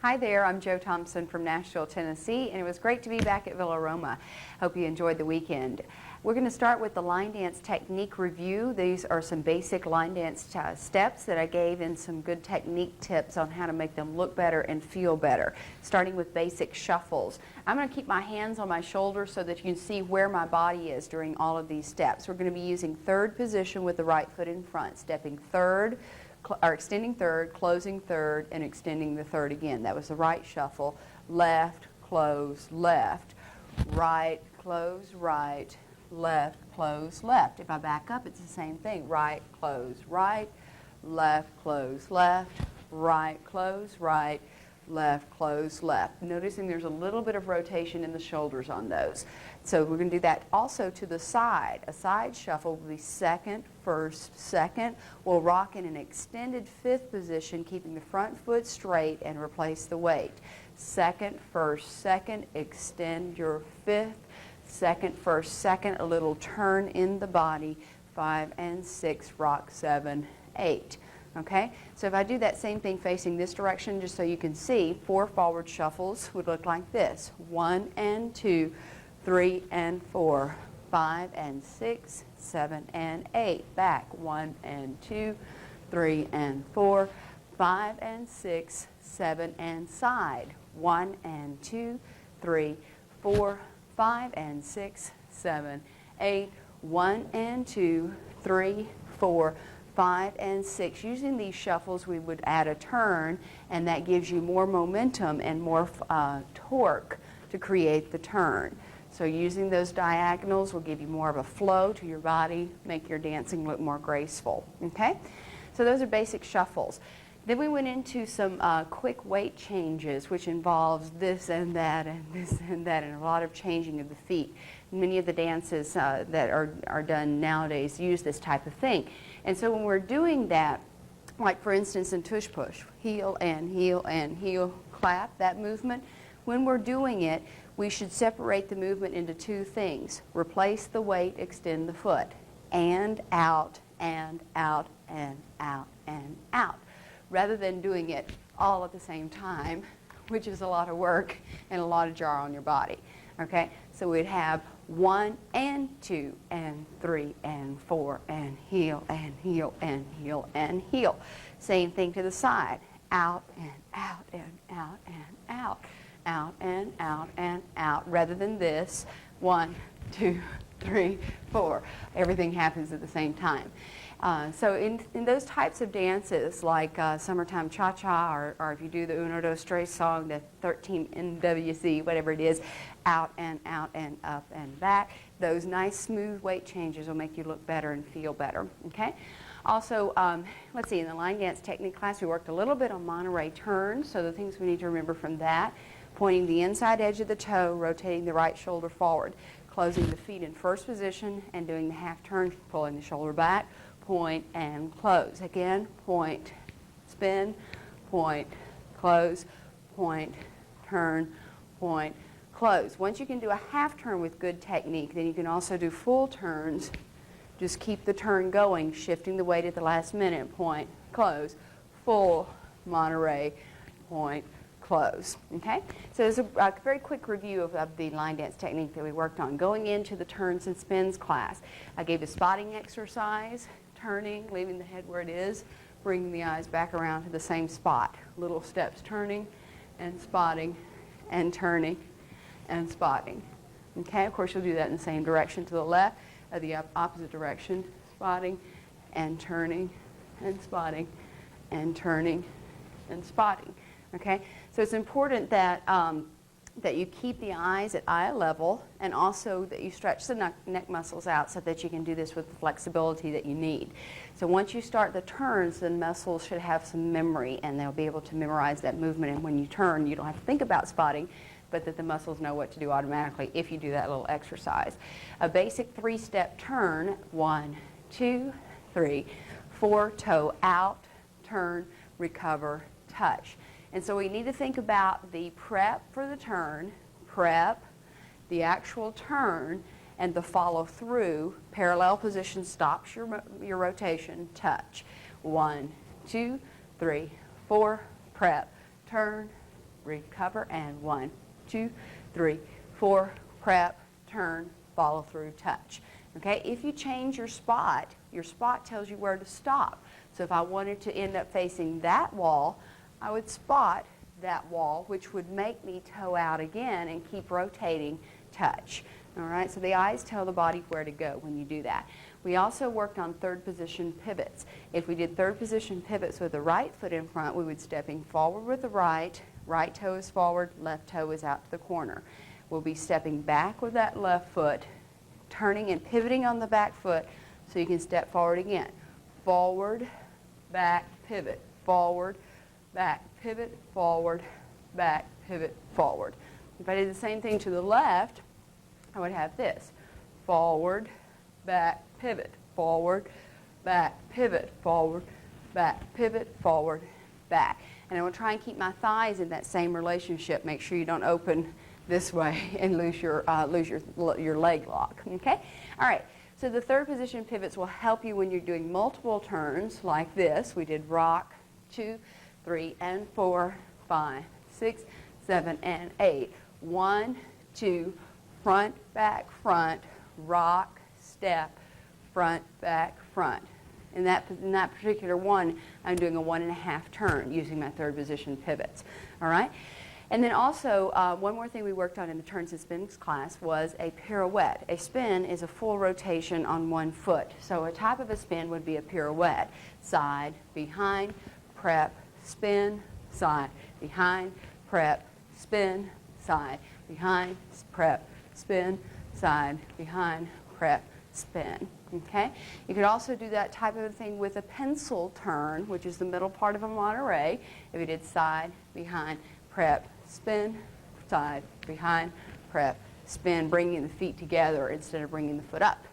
Hi there, I'm Joe Thompson from Nashville, Tennessee, and it was great to be back at Villa Roma. Hope you enjoyed the weekend. We're going to start with the line dance technique review. These are some basic line dance steps that I gave and some good technique tips on how to make them look better and feel better, starting with basic shuffles. I'm going to keep my hands on my shoulders so that you can see where my body is during all of these steps. We're going to be using third position with the right foot in front, stepping third, or extending third, closing third, and extending the third again. That was the right shuffle. Left, close, left. Right, close, right. Left, close, left. If I back up, it's the same thing. Right, close, right. Left, close, left. Right, close, right. Left, close, left. Noticing there's a little bit of rotation in the shoulders on those. So we're going to do that also to the side. A side shuffle will be second, first, second. We'll rock in an extended fifth position, keeping the front foot straight and replace the weight. Second, first, second, extend your fifth. Second, first, second, a little turn in the body. 5 and 6, rock 7, 8. Okay, so if I do that same thing facing this direction, just so you can see, 4 forward shuffles would look like this. 1 and 2, 3 and 4, 5 and 6, 7 and 8. Back, 1 and 2, 3 and 4, 5 and 6, 7 and side. 1 and 2, 3, 4, 5 and 6, 7, 8. 1 and 2, 3, 4, 5 and 6. Using these shuffles, we would add a turn, and that gives you more momentum and more torque to create the turn. So using those diagonals will give you more of a flow to your body, make your dancing look more graceful. Okay? So those are basic shuffles. Then we went into some quick weight changes, which involves this and that and this and that, and a lot of changing of the feet. Many of the dances that are done nowadays use this type of thing. And so when we're doing that, like for instance in tush push, heel and heel and heel, clap, that movement, when we're doing it, we should separate the movement into 2 things. Replace the weight, extend the foot, and out, and out, and out, and out, rather than doing it all at the same time, which is a lot of work and a lot of jar on your body. Okay, so we'd have 1 and 2 and 3 and 4 and heel and heel and heel and heel. Same thing to the side. Out and out and out and out. Out and out and out. Rather than this, 1, 2, 3, 4. Everything happens at the same time. So in those types of dances, like Summertime Cha-Cha, or if you do the Uno Dos Tres song, the 13 NWC, whatever it is, out and up and back, those nice smooth weight changes will make you look better and feel better. Okay? Also, let's see, in the line dance technique class, we worked a little bit on Monterey turns, so the things we need to remember from that: pointing the inside edge of the toe, rotating the right shoulder forward, closing the feet in first position, and doing the half turn, pulling the shoulder back, point and close. Again, point, spin, point, close, point, turn, point, close. Once you can do a half turn with good technique, then you can also do full turns. Just keep the turn going, shifting the weight at the last minute. Point, close, full, Monterey, point, close. Okay? So there's a very quick review of the line dance technique that we worked on. Going into the turns and spins class, I gave a spotting exercise, turning, leaving the head where it is, bringing the eyes back around to the same spot. Little steps, turning and spotting and turning and spotting. Okay? Of course, you'll do that in the same direction to the left, or the opposite direction, spotting and turning and spotting and turning and spotting. Okay? So it's important that that you keep the eyes at eye level, and also that you stretch the neck muscles out so that you can do this with the flexibility that you need. So once you start the turns, the muscles should have some memory, and they'll be able to memorize that movement, and when you turn, you don't have to think about spotting, but that the muscles know what to do automatically if you do that little exercise. A basic 3-step turn: 1, 2, 3, 4, toe out, turn, recover, touch. And so we need to think about the prep for the turn, the actual turn, and the follow through. Parallel position stops your rotation, touch. 1, 2, 3, 4, prep, turn, recover, and 1, 2, 3, 4, prep, turn, follow through, touch. Okay, if you change your spot tells you where to stop. So if I wanted to end up facing that wall, I would spot that wall, which would make me toe out again and keep rotating, touch. All right, so the eyes tell the body where to go when you do that. We also worked on third position pivots. If we did third position pivots with the right foot in front, we would stepping forward with the right toe is forward, left toe is out to the corner. We'll be stepping back with that left foot, turning and pivoting on the back foot so you can step forward again. Forward, back, pivot, forward, back, pivot, forward, back, pivot, forward. If I did the same thing to the left, I would have this. Forward, back, pivot, forward, back, pivot, forward, back, pivot, forward, back. And I will try and keep my thighs in that same relationship. Make sure you don't open this way and lose your leg lock. Okay? All right. So the third position pivots will help you when you're doing multiple turns like this. We did rock, 2, 3, and 4, 5, 6, 7, and 8. 1, 2, front, rock, step, front, back, front. In that particular one, I'm doing a 1.5 turn using my third position pivots. All right? And then also, one more thing we worked on in the turns and spins class was a pirouette. A spin is a full rotation on one foot. So a type of a spin would be a pirouette. Side, behind, prep, spin, side, behind, prep, spin, side, behind, prep, spin, side, behind, prep, spin. Okay? You could also do that type of a thing with a pencil turn, which is the middle part of a Monterey. If you did side, behind, prep, spin, side, behind, prep, spin, bringing the feet together instead of bringing the foot up.